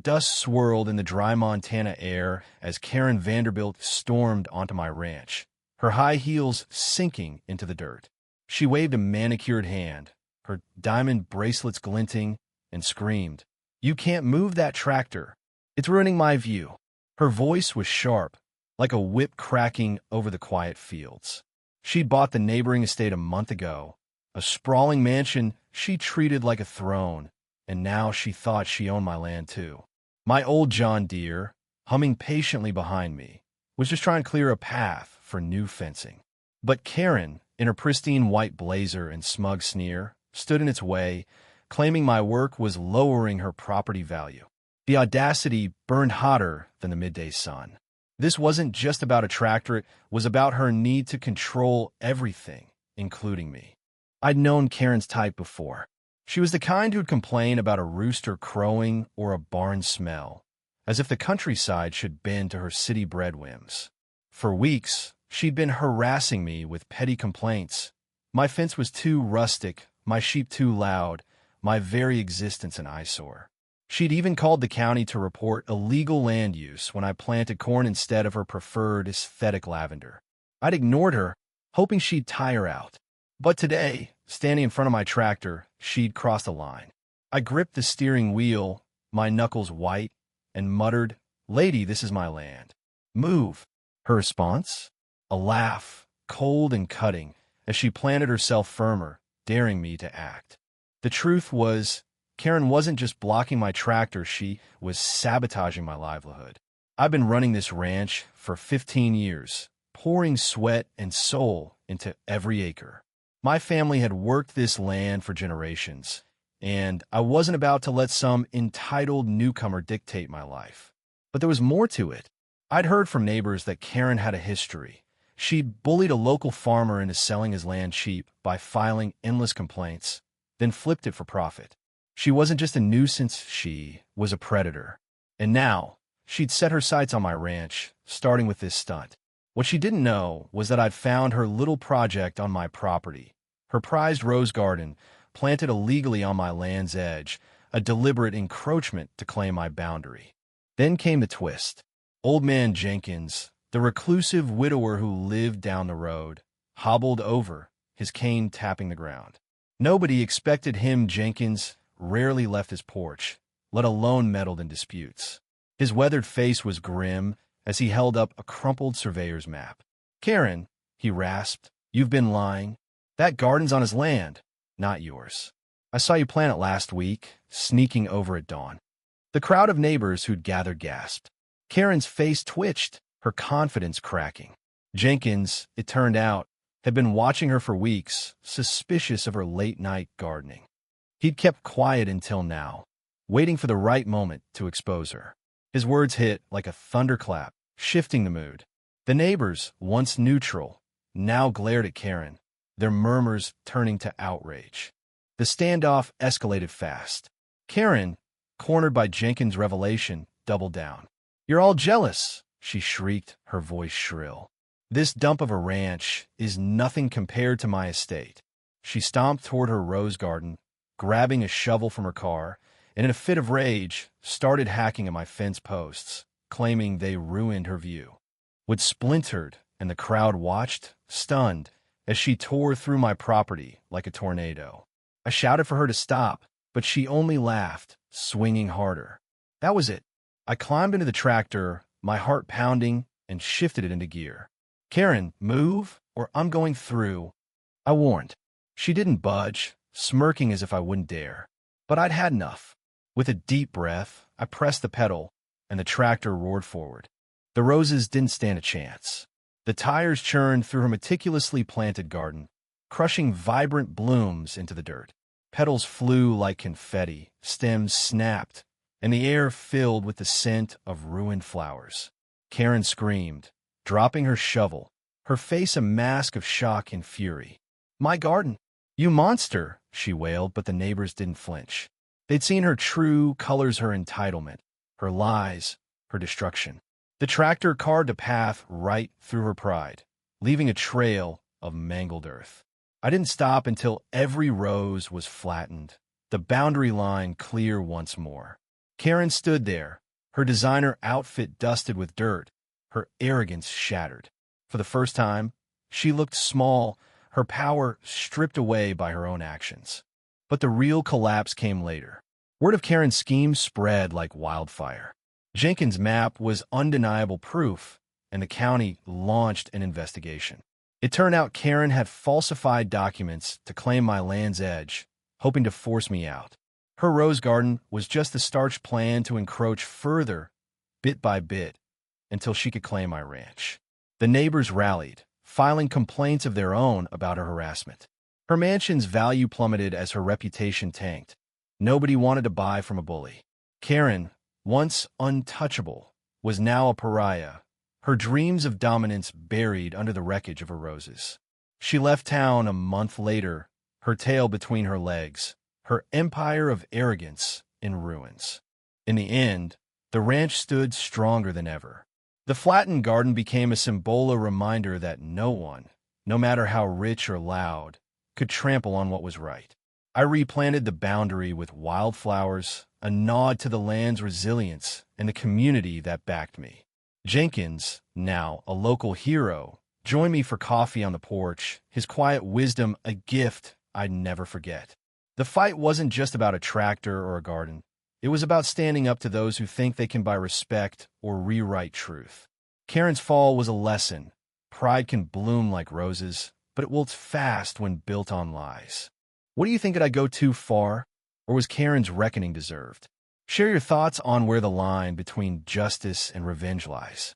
Dust swirled in the dry Montana air as Karen Vanderbilt stormed onto my ranch, her high heels sinking into the dirt. She waved a manicured hand, her diamond bracelets glinting, and screamed, "You can't move that tractor. It's ruining my view." Her voice was sharp, like a whip cracking over the quiet fields. She'd bought the neighboring estate a month ago, a sprawling mansion she treated like a throne, and now she thought she owned my land too. My old John Deere, humming patiently behind me, was just trying to clear a path for new fencing. But Karen, in her pristine white blazer and smug sneer, stood in its way, claiming my work was lowering her property value. The audacity burned hotter than the midday sun. This wasn't just about a tractor, it was about her need to control everything, including me. I'd known Karen's type before. She was the kind who'd complain about a rooster crowing or a barn smell, as if the countryside should bend to her city-bred whims. For weeks, she'd been harassing me with petty complaints. My fence was too rustic, my sheep too loud, my very existence an eyesore. She'd even called the county to report illegal land use when I planted corn instead of her preferred aesthetic lavender. I'd ignored her, hoping she'd tire out. But today, standing in front of my tractor, she'd crossed a line. I gripped the steering wheel, my knuckles white, and muttered, "Lady, this is my land. Move." Her response? A laugh, cold and cutting, as she planted herself firmer, daring me to act. The truth was, Karen wasn't just blocking my tractor, she was sabotaging my livelihood. I've been running this ranch for 15 years, pouring sweat and soul into every acre. My family had worked this land for generations, and I wasn't about to let some entitled newcomer dictate my life. But there was more to it. I'd heard from neighbors that Karen had a history. She'd bullied a local farmer into selling his land cheap by filing endless complaints, then flipped it for profit. She wasn't just a nuisance, she was a predator. And now, she'd set her sights on my ranch, starting with this stunt. What she didn't know was that I'd found her little project on my property, her prized rose garden, planted illegally on my land's edge, a deliberate encroachment to claim my boundary. Then came the twist. Old man Jenkins, the reclusive widower who lived down the road, hobbled over, his cane tapping the ground. Nobody expected him. Jenkins rarely left his porch, let alone meddled in disputes. His weathered face was grim as he held up a crumpled surveyor's map. "Karen," he rasped, "you've been lying. That garden's on his land, not yours. I saw you plant it last week, sneaking over at dawn." The crowd of neighbors who'd gathered gasped. Karen's face twitched, her confidence cracking. Jenkins, it turned out, had been watching her for weeks, suspicious of her late-night gardening. He'd kept quiet until now, waiting for the right moment to expose her. His words hit like a thunderclap, shifting the mood. The neighbors, once neutral, now glared at Karen, their murmurs turning to outrage. The standoff escalated fast. Karen, cornered by Jenkins' revelation, doubled down. "You're all jealous," she shrieked, her voice shrill. "This dump of a ranch is nothing compared to my estate." She stomped toward her rose garden, grabbing a shovel from her car, and in a fit of rage, started hacking at my fence posts, claiming they ruined her view. Wood splintered, and the crowd watched, stunned, as she tore through my property like a tornado. I shouted for her to stop, but she only laughed, swinging harder. That was it. I climbed into the tractor, my heart pounding, and shifted it into gear. "Karen, move, or I'm going through," I warned. She didn't budge, smirking as if I wouldn't dare. But I'd had enough. With a deep breath, I pressed the pedal, and the tractor roared forward. The roses didn't stand a chance. The tires churned through her meticulously planted garden, crushing vibrant blooms into the dirt. Petals flew like confetti, stems snapped, and the air filled with the scent of ruined flowers. Karen screamed, dropping her shovel, her face a mask of shock and fury. "My garden! You monster!" she wailed, but the neighbors didn't flinch. They'd seen her true colors, her entitlement, her lies, her destruction. The tractor carved a path right through her pride, leaving a trail of mangled earth. I didn't stop until every rose was flattened, the boundary line clear once more. Karen stood there, her designer outfit dusted with dirt, her arrogance shattered. For the first time, she looked small, her power stripped away by her own actions. But the real collapse came later. Word of Karen's scheme spread like wildfire. Jenkins' map was undeniable proof, and the county launched an investigation. It turned out Karen had falsified documents to claim my land's edge, hoping to force me out. Her rose garden was just the starched plan to encroach further, bit by bit, until she could claim my ranch. The neighbors rallied, filing complaints of their own about her harassment. Her mansion's value plummeted as her reputation tanked. Nobody wanted to buy from a bully. Karen, once untouchable, was now a pariah, her dreams of dominance buried under the wreckage of her roses. She left town a month later, her tail between her legs, her empire of arrogance in ruins. In the end, the ranch stood stronger than ever. The flattened garden became a symbol, a reminder that no one, no matter how rich or loud, could trample on what was right. I replanted the boundary with wildflowers, a nod to the land's resilience and the community that backed me. Jenkins, now a local hero, joined me for coffee on the porch, his quiet wisdom a gift I'd never forget. The fight wasn't just about a tractor or a garden. It was about standing up to those who think they can buy respect or rewrite truth. Karen's fall was a lesson. Pride can bloom like roses, but it wilts fast when built on lies. What do you think? Did I go too far? Or was Karen's reckoning deserved? Share your thoughts on where the line between justice and revenge lies.